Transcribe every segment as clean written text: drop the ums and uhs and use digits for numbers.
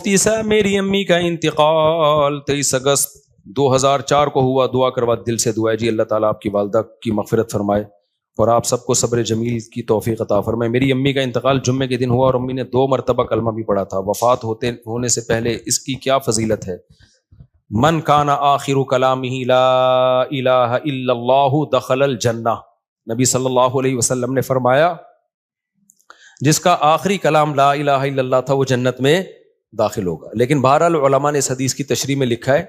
تیسا میری امی کا انتقال 23 اگست 2004 کو ہوا. دعا کروا دل سے دعا ہے جی اللہ تعالیٰ آپ کی والدہ کی مغفرت فرمائے اور آپ سب کو صبر جمیل کی توفیق عطا فرمائے. میری امی کا انتقال جمعے کے دن ہوا اور امی نے 2 مرتبہ کلمہ بھی پڑھا تھا. وفات ہونے سے پہلے اس کی کیا فضیلت ہے؟ من کان آخر کلامہ لا الہ الا اللہ دخل الجنہ. نبی صلی اللہ علیہ وسلم نے فرمایا جس کا آخری کلام لا الہ الا اللہ تھا وہ جنت میں داخل ہوگا. لیکن بہرحال علماء نے اس حدیث کی تشریح میں لکھا ہے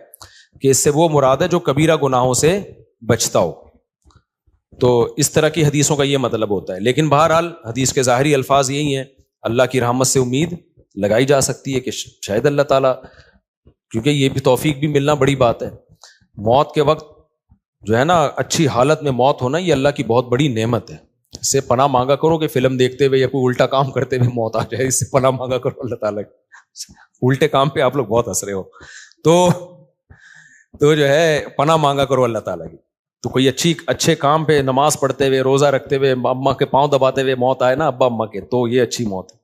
کہ اس سے وہ مراد ہے جو کبیرہ گناہوں سے بچتا ہو. تو اس طرح کی حدیثوں کا یہ مطلب ہوتا ہے. لیکن بہرحال حدیث کے ظاہری الفاظ یہی ہیں, اللہ کی رحمت سے امید لگائی جا سکتی ہے کہ شاید اللہ تعالیٰ, کیونکہ یہ بھی توفیق بھی ملنا بڑی بات ہے. موت کے وقت جو ہے نا اچھی حالت میں موت ہونا یہ اللہ کی بہت بڑی نعمت ہے. اس سے پناہ مانگا کرو کہ فلم دیکھتے ہوئے یا کوئی الٹا کام کرتے ہوئے موت آ جائے. اس سے پناہ مانگا کرو اللہ تعالیٰ. الٹے کام پہ آپ لوگ بہت ہنس رہے ہو, تو جو ہے پناہ مانگا کرو اللہ تعالیٰ کی. تو کوئی اچھے کام پہ نماز پڑھتے ہوئے روزہ رکھتے ہوئے اماں کے پاؤں دباتے ہوئے موت آئے نا ابا اماں کے, تو یہ اچھی موت ہے.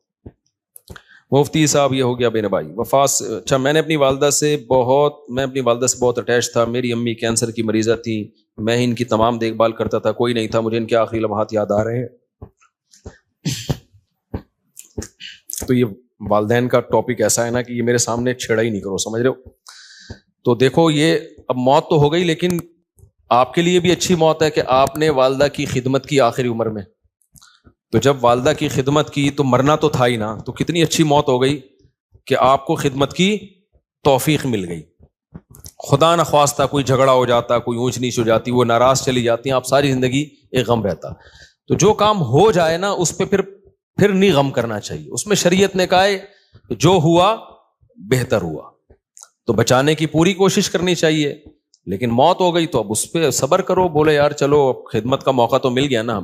مفتی صاحب یہ ہو گیا میرے بھائی وفات. اچھا میں اپنی والدہ سے بہت اٹیچ تھا. میری امی کینسر کی مریضہ تھی, میں ان کی تمام دیکھ بھال کرتا تھا, کوئی نہیں تھا. مجھے ان کے آخری لمحات یاد آ رہے ہیں. تو یہ والدین کا ٹاپک ایسا ہے نا کہ یہ میرے سامنے چھیڑا ہی نہیں کرو, سمجھ رہے ہو. تو دیکھو یہ اب موت تو ہو گئی, لیکن آپ کے لیے بھی اچھی موت ہے کہ آپ نے والدہ کی خدمت کی آخری عمر میں. تو جب والدہ کی خدمت کی تو مرنا تو تھا ہی نا, تو کتنی اچھی موت ہو گئی کہ آپ کو خدمت کی توفیق مل گئی. خدا نخواستہ کوئی جھگڑا ہو جاتا, کوئی اونچ نیچ ہو جاتی, وہ ناراض چلی جاتی ہیں, آپ ساری زندگی ایک غم رہتا. تو جو کام ہو جائے نا اس پہ پھر نہیں غم کرنا چاہیے. اس میں شریعت نے کہا ہے جو ہوا بہتر ہوا, تو بچانے کی پوری کوشش کرنی چاہیے. لیکن موت ہو گئی تو اب اس پہ صبر کرو, بولے یار چلو خدمت کا موقع تو مل گیا نا.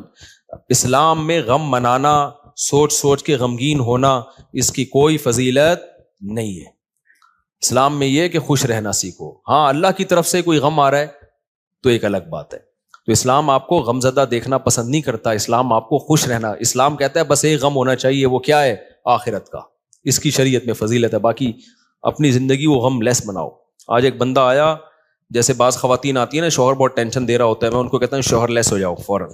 اسلام میں غم منانا, سوچ کے غمگین ہونا, اس کی کوئی فضیلت نہیں ہے. اسلام میں یہ کہ خوش رہنا سیکھو. ہاں اللہ کی طرف سے کوئی غم آ رہا ہے تو ایک الگ بات ہے. تو اسلام آپ کو غمزدہ دیکھنا پسند نہیں کرتا, اسلام آپ کو خوش رہنا. اسلام کہتا ہے بس ایک غم ہونا چاہیے, وہ کیا ہے؟ آخرت کا. اس کی شریعت میں فضیلت ہے, باقی اپنی زندگی وہ غم لیس بناؤ. آج ایک بندہ آیا, جیسے بعض خواتین آتی ہیں نا شوہر بہت ٹینشن دے رہا ہوتا ہے, میں ان کو کہتا ہوں شوہر لیس ہو جاؤ فوراً.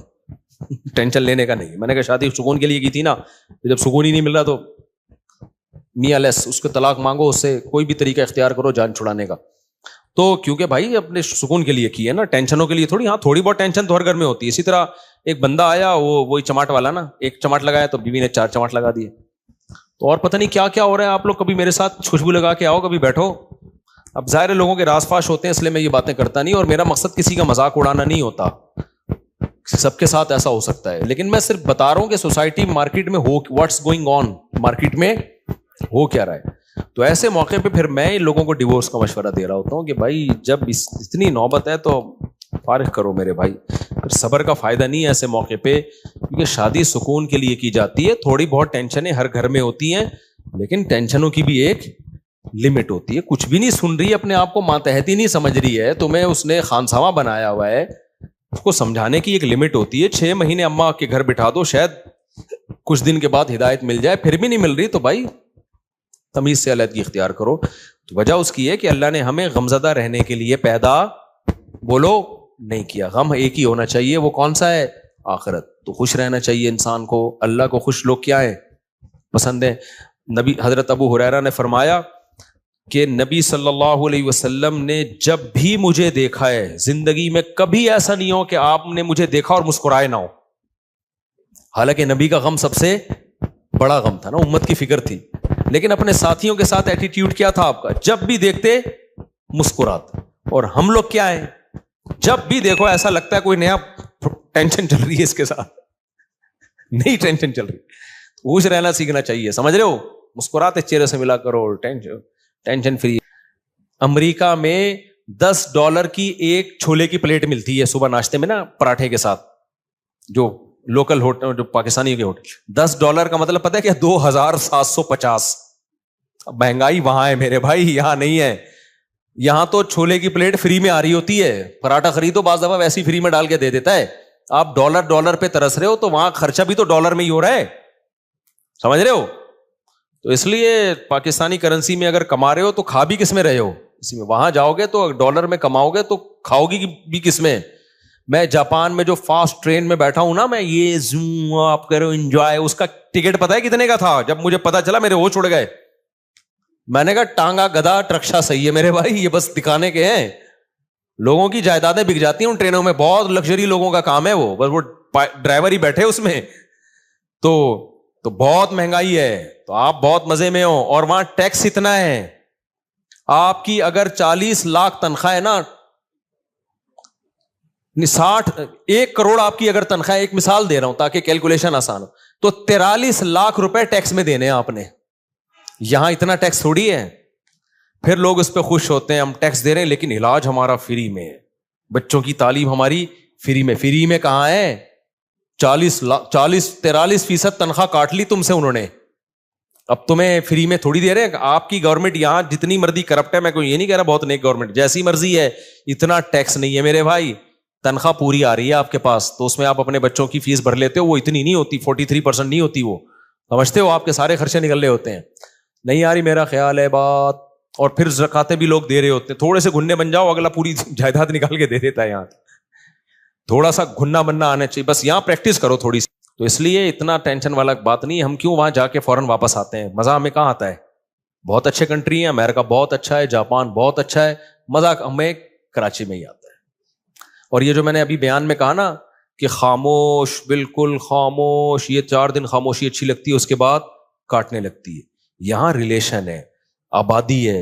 ٹینشن لینے کا نہیں. میں نے کہا شادی سکون کے لیے کی تھی نا, جب سکون ہی نہیں مل رہا تو میاں لیس, اس کو طلاق مانگو, اس سے کوئی بھی طریقہ اختیار کرو جان چھڑانے کا. تو کیونکہ بھائی اپنے سکون کے لیے کی ہے نا, ٹینشنوں کے لیے تھوڑی. ہاں تھوڑی بہت ٹینشن تو ہر گھر میں ہوتی ہے. اسی طرح ایک بندہ آیا, وہی چماٹ والا نا, ایک چماٹ لگایا تو بیوی نے 4 چماٹ لگا دیے. تو اور پتہ نہیں کیا کیا ہو رہا ہے. آپ لوگ کبھی میرے ساتھ خوشبو لگا کے آؤ, کبھی بیٹھو. اب ظاہر لوگوں کے راز فاش ہوتے ہیں اس لیے میں یہ باتیں کرتا نہیں, اور میرا مقصد کسی کا مذاق اڑانا نہیں ہوتا. سب کے ساتھ ایسا ہو سکتا ہے, لیکن میں صرف بتا رہا ہوں کہ سوسائٹی مارکیٹ میں ہو واٹس گوئنگ آن, مارکیٹ میں ہو کیا رہا ہے. تو ایسے موقع پہ پھر میں لوگوں کو ڈیورس کا مشورہ دے رہا ہوتا ہوں کہ بھائی جب اتنی نوبت ہے تو فارغ کرو میرے بھائی. پھر صبر کا فائدہ نہیں ہے ایسے موقع پہ, کیونکہ شادی سکون کے لیے کی جاتی ہے. تھوڑی بہت ٹینشنیں ہر گھر میں ہوتی ہیں, لیکن ٹینشنوں کی بھی ایک لمٹ ہوتی ہے. کچھ بھی نہیں سن رہی, اپنے آپ کو ماتحتی نہیں سمجھ رہی ہے, تمہیں اس نے خانسامہ بنایا ہوا ہے. اس کو سمجھانے کی ایک لمٹ ہوتی ہے. 6 مہینے اماں کے گھر بٹھا دو, شاید کچھ دن کے بعد ہدایت مل جائے, پھر بھی نہیں مل رہی تو بھائی تمیز سے علیحدگی اختیار کرو. تو وجہ اس کی ہے کہ اللہ نے ہمیں غمزدہ رہنے کے لیے پیدا بولو نہیں کیا. غم ایک ہی ہونا چاہیے, وہ کون سا ہے؟ آخرت. تو خوش رہنا چاہیے انسان کو. اللہ کو خوش لوگ کیا ہیں؟ پسند ہیں. نبی حضرت ابو ہریرہ نے فرمایا کہ نبی صلی اللہ علیہ وسلم نے جب بھی مجھے دیکھا ہے زندگی میں, کبھی ایسا نہیں ہو کہ آپ نے مجھے دیکھا اور مسکرائے نہ ہو. حالانکہ نبی کا غم سب سے بڑا غم تھا نا, امت کی فکر تھی. لیکن اپنے ساتھیوں کے ساتھ ایٹیٹیوڈ کیا تھا آپ کا؟ جب بھی دیکھتے مسکراتے. اور ہم لوگ کیا ہیں, جب بھی دیکھو ایسا لگتا ہے کوئی نیا ٹینشن چل رہی ہے اس کے ساتھ, نئی ٹینشن چل رہی. خوش رہنا سیکھنا چاہیے, سمجھ رہے ہو. مسکراتے چہرے سے ملا کرو, ٹینشن فری. امریکہ میں $10 کی ایک چھولے کی پلیٹ ملتی ہے صبح ناشتے میں نا, پراٹھے کے ساتھ. جو لوکل ہوٹل, جو پاکستانی کے ہوٹل, $10 کا مطلب پتہ ہے کیا؟ 2750. مہنگائی وہاں ہے میرے بھائی, یہاں نہیں ہے. یہاں تو چھولے کی پلیٹ فری میں آ رہی ہوتی ہے. پراٹھا خریدو بعض دفعہ ویسی فری میں ڈال کے دے دیتا ہے. آپ ڈالر پہ ترس رہے ہو, تو وہاں خرچہ بھی تو ڈالر میں ہی ہو رہا ہے, سمجھ رہے ہو. تو اس لیے پاکستانی کرنسی میں اگر کما رہے ہو تو کھا بھی کس میں رہے ہو اسی میں. وہاں جاؤ گے تو ڈالر میں کماؤ گے تو کھاؤ گی بھی کس میں. میں جاپان میں جو فاسٹ ٹرین میں بیٹھا ہوں نا, میں یہ زوم آپ کرو انجوائے, اس کا ٹکٹ پتا ہے کتنے کا تھا؟ جب مجھے پتا چلا میرے ہوش اڑ گئے. میں نے کہا ٹانگا گدھا رکشا صحیح ہے میرے بھائی, یہ بس دکھانے کے ہیں. لوگوں کی جائیدادیں بک جاتی ہیں ان ٹرینوں میں, بہت لگژری لوگوں کا کام ہے وہ, بس وہ ڈرائیور ہی بیٹھے اس میں. تو بہت مہنگائی ہے, تو آپ بہت مزے میں ہو. اور وہاں ٹیکس اتنا ہے, آپ کی اگر 40 لاکھ تنخواہ ہے نا, 1 کروڑ آپ کی اگر تنخواہ, ایک مثال دے رہا ہوں تاکہ کیلکولیشن آسان ہو, تو 43 لاکھ روپے ٹیکس میں دینے ہیں آپ نے. یہاں اتنا ٹیکس تھوڑی ہے. پھر لوگ اس پہ خوش ہوتے ہیں, ہم ٹیکس دے رہے ہیں لیکن علاج ہمارا فری میں ہے, بچوں کی تعلیم ہماری فری میں. فری میں کہاں ہے؟ 43% تنخواہ کاٹ لی تم سے انہوں نے, اب تمہیں فری میں تھوڑی دے رہے ہیں. آپ کی گورنمنٹ یہاں جتنی مرضی کرپٹ ہے, میں کوئی یہ نہیں کہہ رہا بہت نیک گورنمنٹ, جیسی مرضی ہے, اتنا ٹیکس نہیں ہے میرے بھائی. تنخواہ پوری آ رہی ہے آپ کے پاس, تو اس میں آپ اپنے بچوں کی فیس بھر لیتے ہو, وہ اتنی نہیں ہوتی, 43% نہیں ہوتی, وہ سمجھتے ہو آپ کے سارے خرچے نکل رہے ہوتے ہیں. نہیں آ رہی میرا خیال ہے بات. اور پھر زکاتیں بھی لوگ دے رہے ہوتے ہیں, تھوڑے سے گھننے بن جاؤ اگلا پوری جائیداد نکال کے دے دیتا ہے. یہاں تھوڑا سا گھننا بننا آنا چاہیے, بس یہاں پریکٹس کرو تھوڑی سی. تو اس لیے اتنا ٹینشن والا بات نہیں. ہم کیوں وہاں جا کے فوراً واپس آتے ہیں؟ مزہ ہمیں کہاں آتا ہے؟ بہت اچھے کنٹری ہیں, امریکہ بہت اچھا ہے, جاپان بہت اچھا ہے, مزہ ہمیں کراچی میں ہی آتا ہے. اور یہ جو میں نے ابھی بیان میں کہا نا کہ خاموش, بالکل خاموش, یہ 4 دن خاموشی اچھی لگتی ہے, اس کے بعد کاٹنے لگتی ہے. یہاں ریلیشن ہے, آبادی ہے,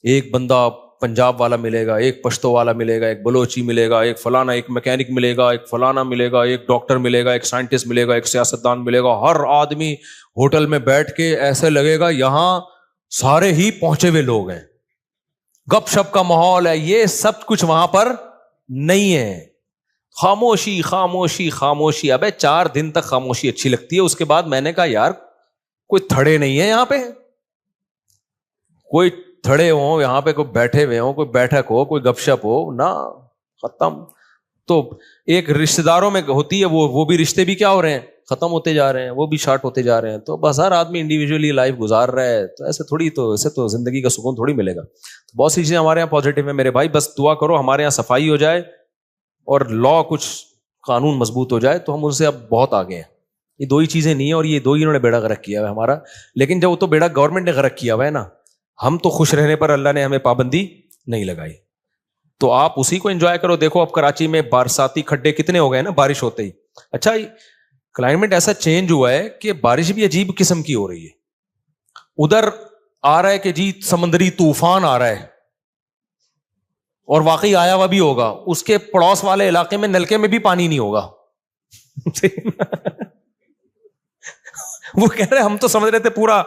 ایک بندہ پنجاب والا ملے گا, ایک پشتو والا ملے گا, ایک بلوچی ملے گا, ایک فلانا, ایک میکینک ملے گا, ایک فلانا ملے گا, ایک ڈاکٹر ملے گا, ایک سائنٹسٹ ملے گا, ایک سیاستدان ملے گا. ہر آدمی ہوٹل میں بیٹھ کے ایسے لگے گا یہاں سارے ہی پہنچے ہوئے لوگ ہیں, گپ شپ کا ماحول ہے. یہ سب کچھ وہاں پر نہیں ہے. خاموشی خاموشی خاموشی. ابے 4 دن تک خاموشی اچھی لگتی ہے, اس کے بعد میں نے کہا یار کوئی تھڑے نہیں ہے یہاں پہ, کوئی تھڑے ہوں یہاں پہ, کوئی بیٹھے ہوئے ہوں, کوئی بیٹھک ہو, کوئی گپ شپ ہو نا, ختم. تو ایک رشتے داروں میں ہوتی ہے وہ بھی رشتے بھی کیا ہو رہے ہیں, ختم ہوتے جا رہے ہیں, وہ بھی شارٹ ہوتے جا رہے ہیں. تو بس ہر آدمی انڈیویجولی لائف گزار رہا ہے, تو ایسے تھوڑی, تو ایسے تو زندگی کا سکون تھوڑی ملے گا. تو بہت سی چیزیں ہمارے یہاں پازیٹیو ہیں میرے بھائی, بس دعا کرو ہمارے یہاں صفائی ہو جائے اور لا کچھ قانون مضبوط ہو جائے, تو ہم ان سے اب بہت آگے ہیں. یہ 2 ہی چیزیں نہیں ہیں, اور یہ 2 ہی انہوں نے بیڑا غرق کیا ہوا ہے ہمارا. لیکن جب وہ تو بیڑا گورنمنٹ نے غرق کیا ہوا ہے نا, ہم تو خوش رہنے پر اللہ نے ہمیں پابندی نہیں لگائی. تو آپ اسی کو انجوائے کرو. دیکھو اب کراچی میں برساتی کھڈے کتنے ہو گئے نا بارش ہوتے ہی. اچھا کلائمیٹ ایسا چینج ہوا ہے کہ بارش بھی عجیب قسم کی ہو رہی ہے. ادھر آ رہا ہے کہ جی سمندری طوفان آ رہا ہے, اور واقعی آیا ہوا بھی ہوگا. اس کے پڑوس والے علاقے میں نلکے میں بھی پانی نہیں ہوگا. وہ کہہ رہے ہم تو سمجھ رہے تھے پورا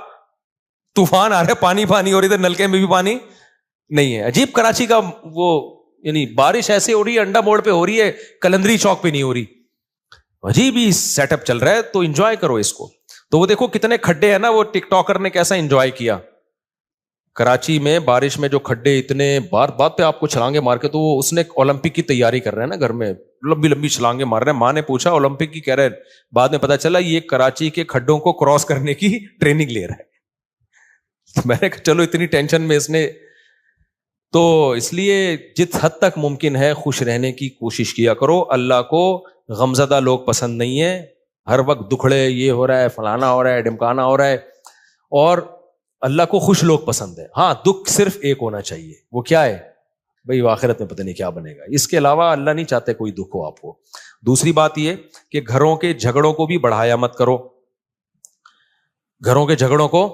طوفان آ رہا ہے, پانی پانی ہو رہی, تھے نلکے میں بھی پانی نہیں ہے. عجیب کراچی کا وہ, یعنی بارش ایسے ہو رہی ہے, انڈا موڑ پہ ہو رہی ہے, کلندری چوک پہ نہیں ہو رہی. عجیب ہی سیٹ اپ چل رہا ہے. تو انجوائے کرو اس کو. تو وہ دیکھو کتنے کھڈے ہیں نا, وہ ٹک ٹاکر نے کیسا انجوائے کیا کراچی میں بارش میں, جو کھڈے اتنے بات پہ آپ کو چھلانگے مار کے. تو اس نے اولمپک کی تیاری کر رہے ہیں نا گھر میں, لمبی لمبی چھلانگے مار رہے ہیں. ماں نے پوچھا اولمپک کی, کہہ رہے بعد میں پتا چلا یہ کراچی کے کھڈوں کو کراس کرنے کی ٹریننگ لے رہا ہے. میں نے کہا چلو اتنی ٹینشن میں اس نے. تو اس لیے جس حد تک ممکن ہے خوش رہنے کی کوشش کیا کرو. اللہ کو غمزدہ لوگ پسند نہیں ہے, ہر وقت دکھڑے, یہ ہو رہا ہے, فلانا ہو رہا ہے, ڈمکانا ہو رہا ہے. اور اللہ کو خوش لوگ پسند ہے. ہاں دکھ صرف ایک ہونا چاہیے, وہ کیا ہے بھئی, آخرت میں پتہ نہیں کیا بنے گا. اس کے علاوہ اللہ نہیں چاہتے کوئی دکھ ہو آپ کو. دوسری بات یہ کہ گھروں کے جھگڑوں کو بھی بڑھایا مت کرو. گھروں کے جھگڑوں کو,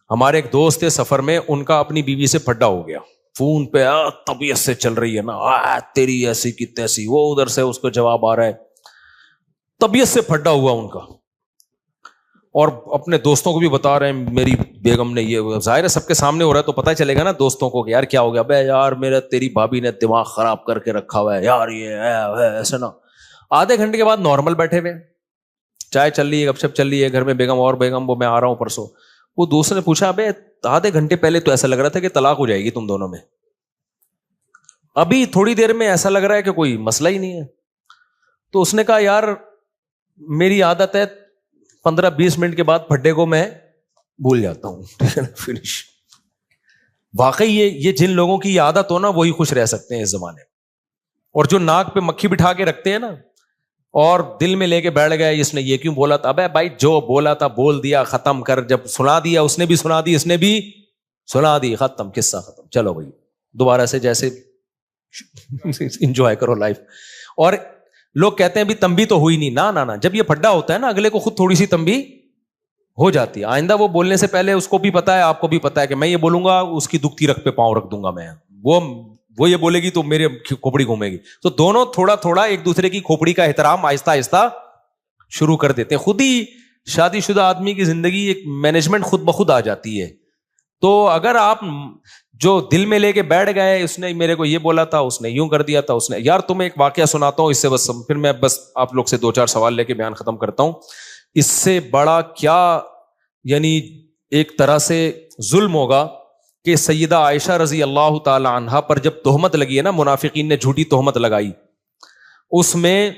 ہمارے ایک دوست تھے سفر میں, ان کا اپنی بیوی سے پھڈا ہو گیا فون پہ, طبیعت سے چل رہی ہے نا, تیری ایسی کی تیسی. وہ ادھر سے اس کو جواب آ رہا ہے, طبیعت سے پھڈا ہوا ان کا. اور اپنے دوستوں کو بھی بتا رہے ہیں میری بیگم نے یہ. ظاہر ہے سب کے سامنے ہو رہا ہے تو پتہ چلے گا نا دوستوں کو کہ یار کیا ہو گیا. بے یار میرا تیری بھابھی نے دماغ خراب کر کے رکھا ہوا ہے یار, یہ ہے ایسے نا. آدھے گھنٹے کے بعد نارمل بیٹھے ہوئے, چائے چل رہی ہے, گپ شپ چل رہی ہے گھر میں. بیگم اور بیگم, وہ میں آ رہا ہوں پرسوں. وہ دوست نے پوچھا ابے آدھے گھنٹے پہلے تو ایسا لگ رہا تھا کہ طلاق ہو جائے گی تم دونوں میں, ابھی تھوڑی دیر میں ایسا لگ رہا ہے کہ کوئی مسئلہ ہی نہیں ہے. تو اس نے کہا یار میری عادت ہے 15-20 منٹ کے بعد پھڈے کو میں بھول جاتا ہوں, ٹھیک ہے نا, فنش. واقعی یہ جن لوگوں کی عادت ہو نا وہی خوش رہ سکتے ہیں اس زمانے میں. اور جو ناک پہ مکھی بٹھا کے رکھتے ہیں نا اور دل میں لے کے بیٹھ گئے اس نے یہ کیوں بولا تھا, ابے بھائی جو بولا تھا بول دیا, ختم کر, جب سنا دیا اس نے بھی سنا دی, اس نے بھی سنا دی, ختم, قصہ ختم, چلو بھائی دوبارہ سے جیسے انجوائے کرو لائف. اور لوگ کہتے ہیں بھی تنبیہ تو ہوئی نہیں, نہ جب یہ پھڈا ہوتا ہے نا اگلے کو خود تھوڑی سی تنبیہ ہو جاتی ہے. آئندہ وہ بولنے سے پہلے اس کو بھی پتا ہے, آپ کو بھی پتا ہے کہ میں یہ بولوں گا اس کی دکھتی رکھ پہ پاؤں رکھ دوں گا میں, وہ یہ بولے گی تو میرے کھوپڑی گھومے گی. تو دونوں تھوڑا تھوڑا ایک دوسرے کی کھوپڑی کا احترام آہستہ آہستہ شروع کر دیتے ہیں. خود ہی شادی شدہ آدمی کی زندگی ایک مینجمنٹ خود بخود آ جاتی ہے. تو اگر آپ جو دل میں لے کے بیٹھ گئے, اس نے میرے کو یہ بولا تھا, اس نے یوں کر دیا تھا, اس نے, یار تمہیں ایک واقعہ سناتا ہوں اس سے بس, پھر میں بس آپ لوگ سے 2-4 سوال لے کے بیان ختم کرتا ہوں. اس سے بڑا کیا یعنی ایک طرح سے ظلم ہوگا کہ سیدہ عائشہ رضی اللہ تعالی عنہا پر جب تہمت لگی ہے نا, منافقین نے جھوٹی تہمت لگائی, اس میں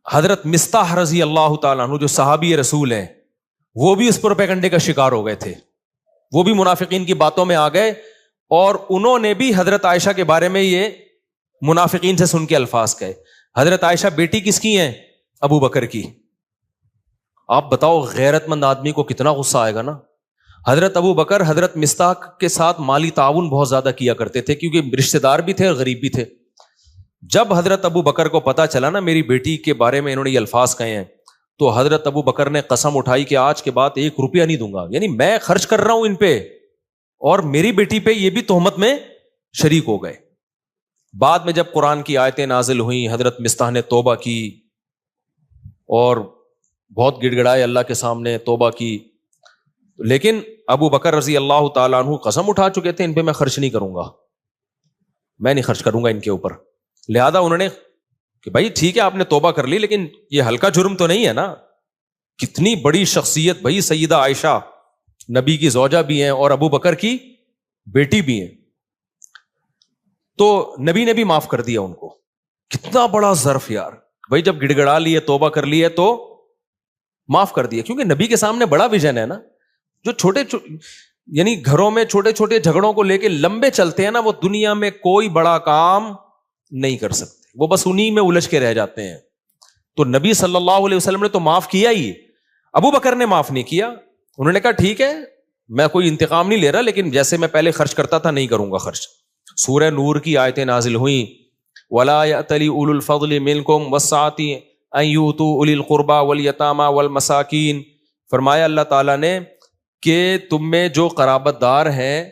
حضرت مصطح رضی اللہ تعالی عنہ جو صحابی رسول ہیں وہ بھی اس پروپیگنڈے کا شکار ہو گئے تھے. وہ بھی منافقین کی باتوں میں آ گئے اور انہوں نے بھی حضرت عائشہ کے بارے میں یہ منافقین سے سن کے الفاظ کہے. حضرت عائشہ بیٹی کس کی ہیں؟ ابو بکر کی. آپ بتاؤ غیرت مند آدمی کو کتنا غصہ آئے گا نا. حضرت ابو بکر حضرت مصطح کے ساتھ مالی تعاون بہت زیادہ کیا کرتے تھے کیونکہ رشتہ دار بھی تھے اور غریب بھی تھے. جب حضرت ابو بکر کو پتا چلا نا میری بیٹی کے بارے میں انہوں نے یہ الفاظ کہے ہیں, تو حضرت ابو بکر نے قسم اٹھائی کہ آج کے بعد 1 روپیہ نہیں دوں گا, یعنی میں خرچ کر رہا ہوں ان پہ اور میری بیٹی پہ یہ بھی تہمت میں شریک ہو گئے. بعد میں جب قرآن کی آیتیں نازل ہوئیں, حضرت مصطح نے توبہ کی اور بہت گڑ گڑائے اللہ کے سامنے, توبہ کی, لیکن ابو بکر رضی اللہ تعالیٰ عنہ قسم اٹھا چکے تھے ان پہ میں خرچ نہیں کروں گا, میں نہیں خرچ کروں گا ان کے اوپر. لہذا انہوں نے کہ بھائی ٹھیک ہے آپ نے توبہ کر لی لیکن یہ ہلکا جرم تو نہیں ہے نا. کتنی بڑی شخصیت بھائی, سیدہ عائشہ نبی کی زوجہ بھی ہیں اور ابو بکر کی بیٹی بھی ہیں, تو نبی نے بھی معاف کر دیا ان کو. کتنا بڑا ظرف یار بھائی, جب گڑ گڑا لیے توبہ کر لی ہے تو معاف کر دیا, کیونکہ نبی کے سامنے بڑا ویژن ہے نا. جو چھوٹے یعنی گھروں میں چھوٹے چھوٹے جھگڑوں کو لے کے لمبے چلتے ہیں نا, وہ دنیا میں کوئی بڑا کام نہیں کر سکتے, وہ بس انہی میں الجھ کے رہ جاتے ہیں. تو نبی صلی اللہ علیہ وسلم نے تو معاف کیا ہی, ابو بکر نے معاف نہیں کیا. انہوں نے کہا ٹھیک ہے میں کوئی انتقام نہیں لے رہا, لیکن جیسے میں پہلے خرچ کرتا تھا نہیں کروں گا خرچ. سورہ نور کی آیتیں نازل ہوئیں, وَلَا يَأْتَلِ أُولُو الْفَضْلِ مِنْكُمْ وَالسَّعَةِ أَنْ يُؤْتُوا أُولِي الْقُرْبَى وَالْيَتَامَى وَالْمَسَاكِينَ. فرمایا اللہ تعالیٰ نے کہ تم میں جو قرابت دار ہیں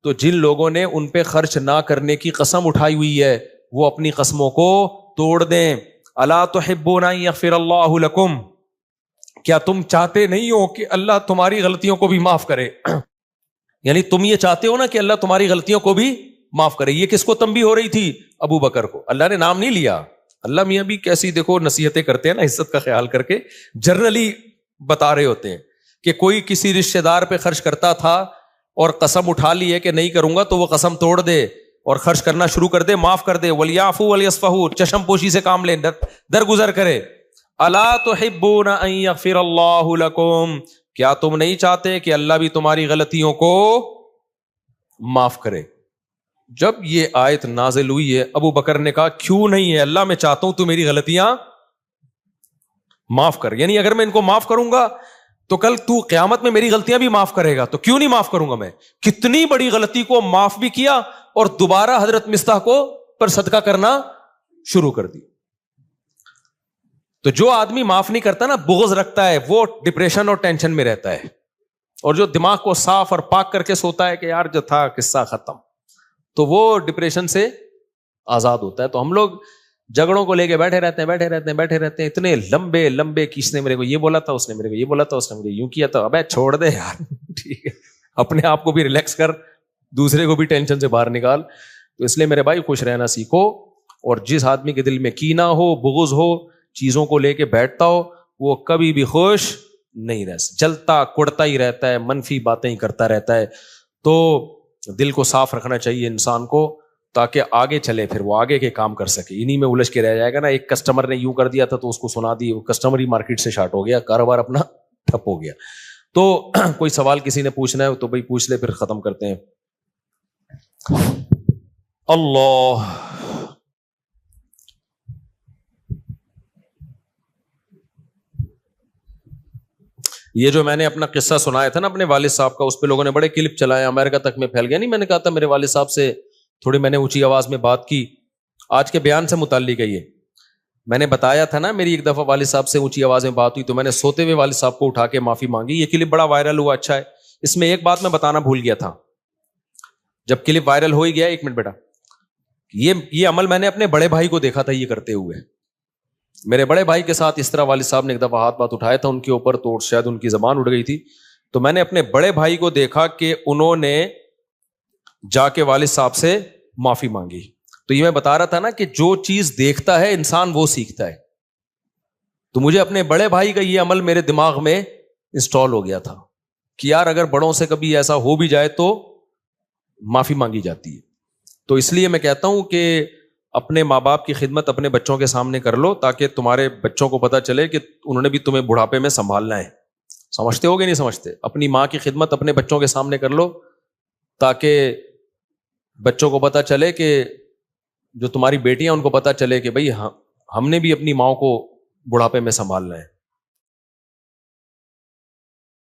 تو جن لوگوں نے ان پہ خرچ نہ کرنے کی قسم اٹھائی ہوئی ہے وہ اپنی قسموں کو توڑ دیں. الا تحبون ان یغفر اللہ لکم, کیا تم چاہتے نہیں ہو کہ اللہ تمہاری غلطیوں کو بھی معاف کرے؟ یعنی تم یہ چاہتے ہو نا کہ اللہ تمہاری غلطیوں کو بھی معاف کرے. یہ کس کو تنبیہ ہو رہی تھی؟ ابو بکر کو. اللہ نے نام نہیں لیا. اللہ میاں بھی کیسی دیکھو نصیحتیں کرتے ہیں نا, عزت کا خیال کر کے جنرلی بتا رہے ہوتے ہیں کہ کوئی کسی رشتہ دار پہ خرچ کرتا تھا اور قسم اٹھا لی ہے کہ نہیں کروں گا, تو وہ قسم توڑ دے اور خرچ کرنا شروع کر دے, معاف کر دے. وَلْيَعْفُوا وَلْيَصْفَحُوا, چشم پوشی سے کام لیں, درگزر کرے. الا تحبون ان یغفر اللہ لکم, کیا تم نہیں چاہتے کہ اللہ بھی تمہاری غلطیوں کو معاف کرے؟ جب یہ آیت نازل ہوئی ہے ابو بکر نے کہا کیوں نہیں ہے اللہ, میں چاہتا ہوں تو میری غلطیاں معاف کر, یعنی اگر میں ان کو معاف کروں گا تو کل تو قیامت میں میری غلطیاں بھی معاف کرے گا, تو کیوں نہیں معاف کروں گا میں. کتنی بڑی غلطی کو معاف بھی کیا اور دوبارہ حضرت مصطح کو پر صدقہ کرنا شروع کر دی. تو جو آدمی معاف نہیں کرتا نا, بغض رکھتا ہے, وہ ڈپریشن اور ٹینشن میں رہتا ہے. اور جو دماغ کو صاف اور پاک کر کے سوتا ہے کہ یار جو تھا قصہ ختم, تو وہ ڈپریشن سے آزاد ہوتا ہے. تو ہم لوگ جھگڑوں کو لے کے بیٹھے رہتے ہیں اتنے لمبے لمبے, کس نے میرے کو یہ بولا تھا, اس نے میرے کو یہ بولا تھا, اس نے مجھے یوں کیا تھا. ابے چھوڑ دے یار, ٹھیک ہے اپنے آپ کو بھی ریلیکس کر, دوسرے کو بھی ٹینشن سے باہر نکال. تو اس لیے میرے بھائی خوش رہنا سیکھو, اور جس آدمی کے دل میں کینہ ہو, بغض ہو, چیزوں کو لے کے بیٹھتا ہو, وہ کبھی بھی خوش نہیں رہ سکتا, جلتا کڑتا ہی رہتا ہے, منفی باتیں ہی کرتا رہتا ہے. تو دل کو صاف رکھنا چاہیے انسان کو تاکہ آگے چلے, پھر وہ آگے کے کام کر سکے. انہی میں الجھ کے رہ جائے گا نا. ایک کسٹمر نے یوں کر دیا تھا تو اس کو سنا دی, وہ کسٹمر ہی مارکیٹ سے شارٹ ہو گیا, کاروبار اپنا ٹھپ ہو گیا. تو کوئی سوال کسی نے پوچھنا ہے تو بھائی پوچھ لے، پھر ختم کرتے ہیں. اللہ، یہ جو میں نے اپنا قصہ سنایا تھا نا اپنے والد صاحب کا، اس پہ لوگوں نے بڑے کلپ چلائے، امریکہ تک میں پھیل گیا. نہیں، میں نے کہا تھا میرے والد صاحب سے تھوڑی میں نے اونچی آواز میں بات کی، آج کے بیان سے متعلق ہے یہ. میں نے بتایا تھا نا میری ایک دفعہ والد صاحب سے اونچی آواز میں بات ہوئی تو میں نے سوتے ہوئے والد صاحب کو اٹھا کے معافی مانگی. یہ کلپ بڑا وائرل ہوا، اچھا ہے. اس میں ایک بات میں بتانا بھول گیا تھا، جب کلپ وائرل ہو ہی گیا، ایک منٹ بیٹا، یہ عمل میں نے اپنے بڑے بھائی کو دیکھا تھا یہ کرتے ہوئے. میرے بڑے بھائی کے ساتھ اس طرح والد صاحب نے ایک دفعہ ہاتھ بات اٹھایا تھا ان کے اوپر، تو شاید ان کی زبان اڑ گئی تھی. تو میں نے اپنے بڑے بھائی کو دیکھا کہ انہوں نے جا کے والد صاحب سے معافی مانگی. تو یہ میں بتا رہا تھا نا کہ جو چیز دیکھتا ہے انسان وہ سیکھتا ہے. تو مجھے اپنے بڑے بھائی کا یہ عمل میرے دماغ میں انسٹال ہو گیا تھا کہ یار اگر بڑوں سے کبھی ایسا ہو بھی جائے تو معافی مانگی جاتی ہے. تو اس لیے میں کہتا ہوں کہ اپنے ماں باپ کی خدمت اپنے بچوں کے سامنے کر لو، تاکہ تمہارے بچوں کو پتا چلے کہ انہوں نے بھی تمہیں بڑھاپے میں سنبھالنا ہے. سمجھتے ہو گے نہیں سمجھتے؟ اپنی ماں کی خدمت اپنے بچوں کے سامنے کر لو تاکہ بچوں کو پتا چلے کہ جو تمہاری بیٹیاں ان کو پتا چلے کہ بھائی ہم نے بھی اپنی ماں کو بڑھاپے میں سنبھالنا ہے.